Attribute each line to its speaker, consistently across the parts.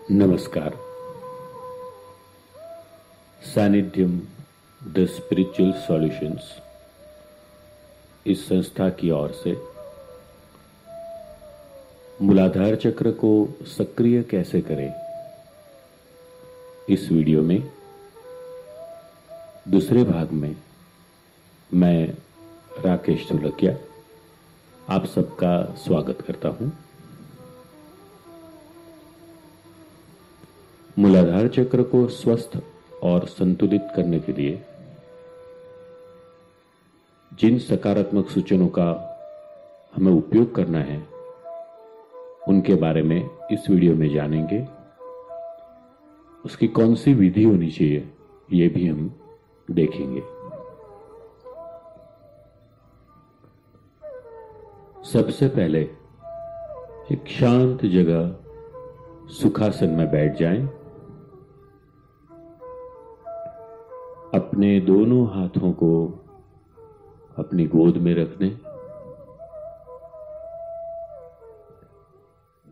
Speaker 1: नमस्कार। सानिध्यम the spiritual solutions इस संस्था की ओर से मूलाधार चक्र को सक्रिय कैसे करें, इस वीडियो में दूसरे भाग में मैं राकेश धुलकिया आप सबका स्वागत करता हूं। मूलाधार चक्र को स्वस्थ और संतुलित करने के लिए जिन सकारात्मक सूचनों का हमें उपयोग करना है उनके बारे में इस वीडियो में जानेंगे। उसकी कौन सी विधि होनी चाहिए ये भी हम देखेंगे। सबसे पहले एक शांत जगह सुखासन में बैठ जाएं। अपने दोनों हाथों को अपनी गोद में रख दें।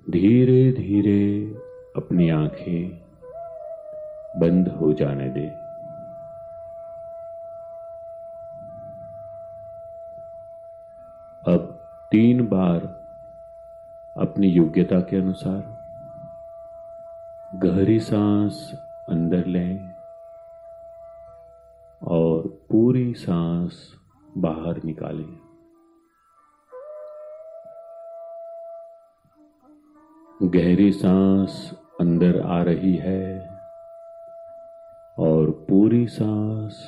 Speaker 1: धीरे धीरे अपनी आंखें बंद हो जाने दें। अब 3 बार अपनी योग्यता के अनुसार गहरी सांस अंदर लें और पूरी सांस बाहर निकालें। गहरी सांस अंदर आ रही है और पूरी सांस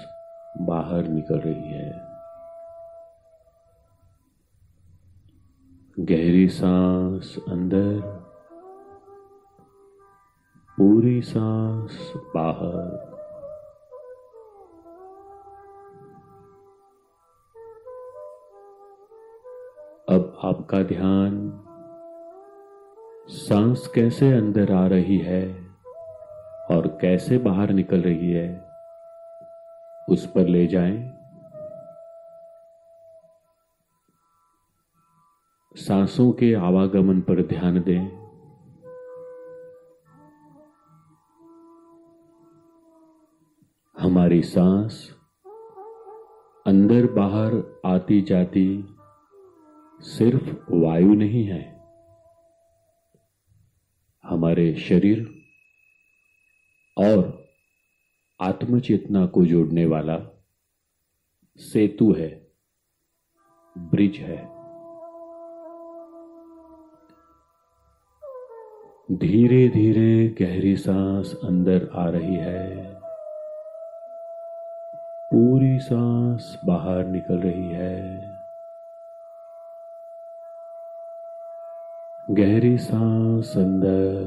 Speaker 1: बाहर निकल रही है। गहरी सांस अंदर, पूरी सांस बाहर। अब आपका ध्यान सांस कैसे अंदर आ रही है और कैसे बाहर निकल रही है उस पर ले जाएं। सांसों के आवागमन पर ध्यान दें। हमारी सांस अंदर बाहर आती जाती सिर्फ वायु नहीं है, हमारे शरीर और आत्मचेतना को जोड़ने वाला सेतु है, ब्रिज है। धीरे धीरे गहरी सांस अंदर आ रही है, पूरी सांस बाहर निकल रही है। गहरी सांस अंदर,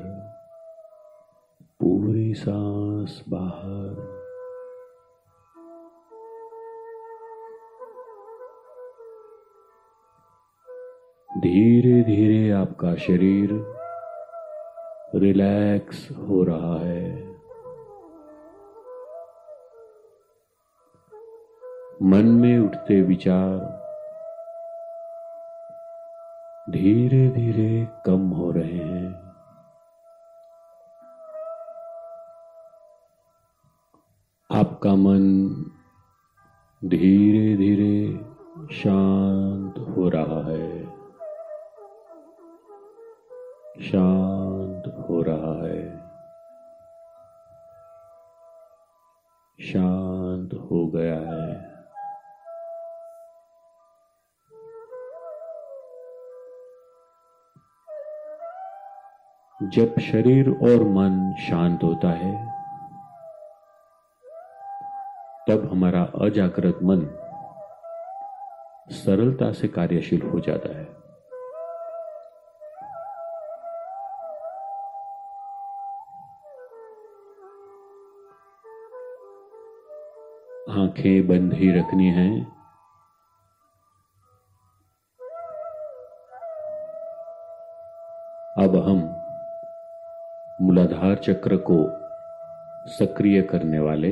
Speaker 1: पूरी सांस बाहर। धीरे धीरे आपका शरीर रिलैक्स हो रहा है। मन में उठते विचार धीरे धीरे कम हो रहे हैं। आपका मन धीरे धीरे शांत हो रहा है, शांत हो रहा है, शांत हो गया है। जब शरीर और मन शांत होता है तब हमारा अजागृत मन सरलता से कार्यशील हो जाता है। आंखें बंद ही रखनी हैं। अब हम मूलाधार चक्र को सक्रिय करने वाले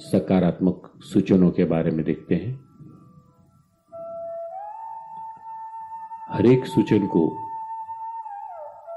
Speaker 1: सकारात्मक सूचनों के बारे में देखते हैं। हर एक सूचन को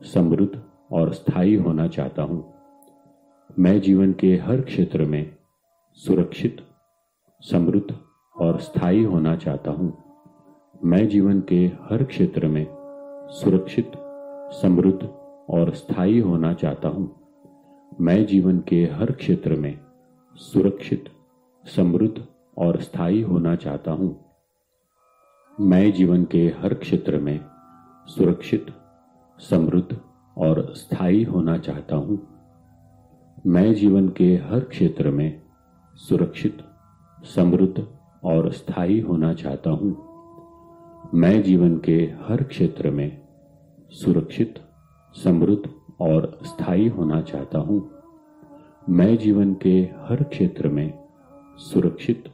Speaker 1: समृद्ध और स्थायी होना चाहता हूं। मैं जीवन के हर क्षेत्र में सुरक्षित, समृद्ध और स्थायी होना चाहता हूं। मैं जीवन के हर क्षेत्र में सुरक्षित, समृद्ध और स्थायी होना चाहता हूं। मैं जीवन के हर क्षेत्र में सुरक्षित, समृद्ध और स्थायी होना चाहता हूं। मैं जीवन के हर क्षेत्र में सुरक्षित, समृद्ध और स्थायी होना चाहता हूं। मैं जीवन के हर क्षेत्र में सुरक्षित, समृद्ध और स्थायी होना चाहता हूं। मैं जीवन के हर क्षेत्र में सुरक्षित, समृद्ध और स्थायी होना चाहता हूं। मैं जीवन के हर क्षेत्र में सुरक्षित,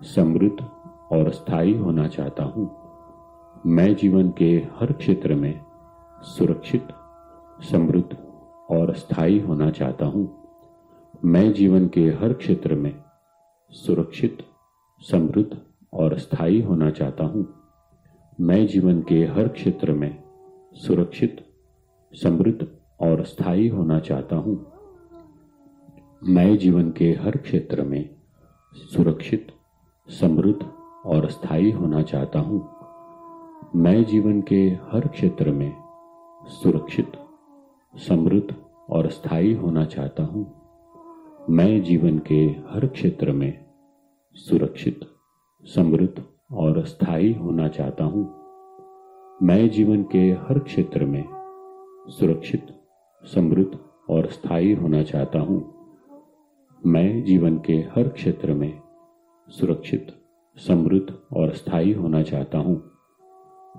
Speaker 1: समृद्ध और स्थायी होना चाहता हूं। मैं जीवन के हर क्षेत्र में सुरक्षित, समृद्ध और स्थायी होना चाहता हूं। मैं जीवन के हर क्षेत्र में सुरक्षित, समृद्ध और स्थायी होना चाहता हूं। मैं जीवन के हर क्षेत्र में सुरक्षित, समृद्ध और स्थायी होना चाहता हूं। मैं जीवन के हर क्षेत्र में सुरक्षित, समृद्ध और स्थायी होना चाहता हूं। मैं जीवन के हर क्षेत्र में सुरक्षित, समृद्ध और स्थायी होना चाहता हूं। मैं जीवन के हर क्षेत्र में सुरक्षित, समृद्ध और स्थायी होना चाहता हूं। मैं जीवन के हर क्षेत्र में सुरक्षित, समृद्ध और स्थायी होना चाहता हूं। मैं जीवन के हर क्षेत्र में सुरक्षित, समृद्ध और स्थायी होना चाहता हूं।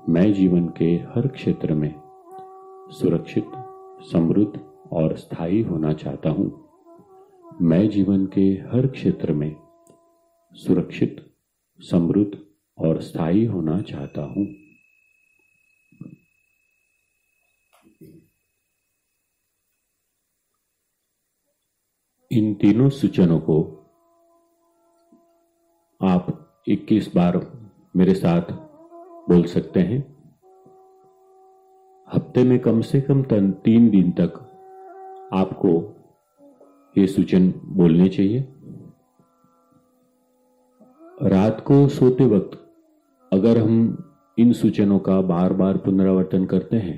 Speaker 1: मैं जीवन के हर क्षेत्र में सुरक्षित, समृद्ध और स्थायी होना चाहता हूं। मैं जीवन के हर क्षेत्र में सुरक्षित, समृद्ध और स्थायी होना चाहता हूं। इन तीनों सूचनों को आप 21 बार मेरे साथ बोल सकते हैं। हफ्ते में कम से कम 3 दिन तक आपको ये सूचन बोलने चाहिए। रात को सोते वक्त अगर हम इन सूचनों का बार बार पुनरावर्तन करते हैं,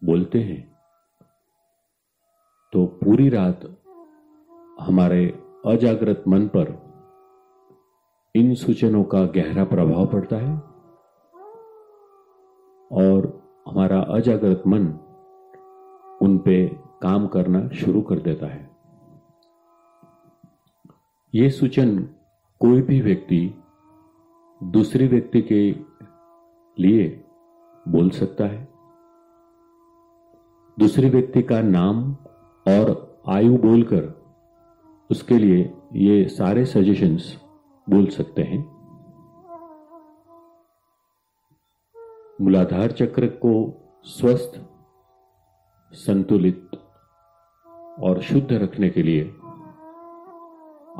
Speaker 1: बोलते हैं, तो पूरी रात हमारे अजागृत मन पर इन सूचनों का गहरा प्रभाव पड़ता है और हमारा अजागृत मन उन पे काम करना शुरू कर देता है। ये सूचन कोई भी व्यक्ति दूसरे व्यक्ति के लिए बोल सकता है। दूसरे व्यक्ति का नाम और आयु बोलकर उसके लिए ये सारे सजेशंस बोल सकते हैं। मूलाधार चक्र को स्वस्थ, संतुलित और शुद्ध रखने के लिए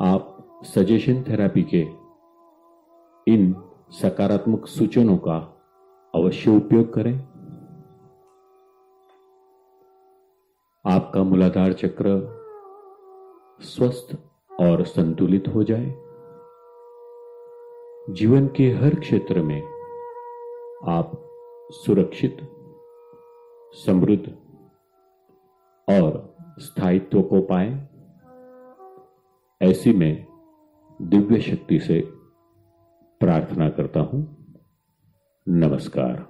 Speaker 1: आप सजेशन थेरेपी के इन सकारात्मक सूचनों का अवश्य उपयोग करें। आपका मूलाधार चक्र स्वस्थ और संतुलित हो जाए। जीवन के हर क्षेत्र में आप सुरक्षित, समृद्ध और स्थायित्व को पाएं। ऐसी मैं दिव्य शक्ति से प्रार्थना करता हूं। नमस्कार।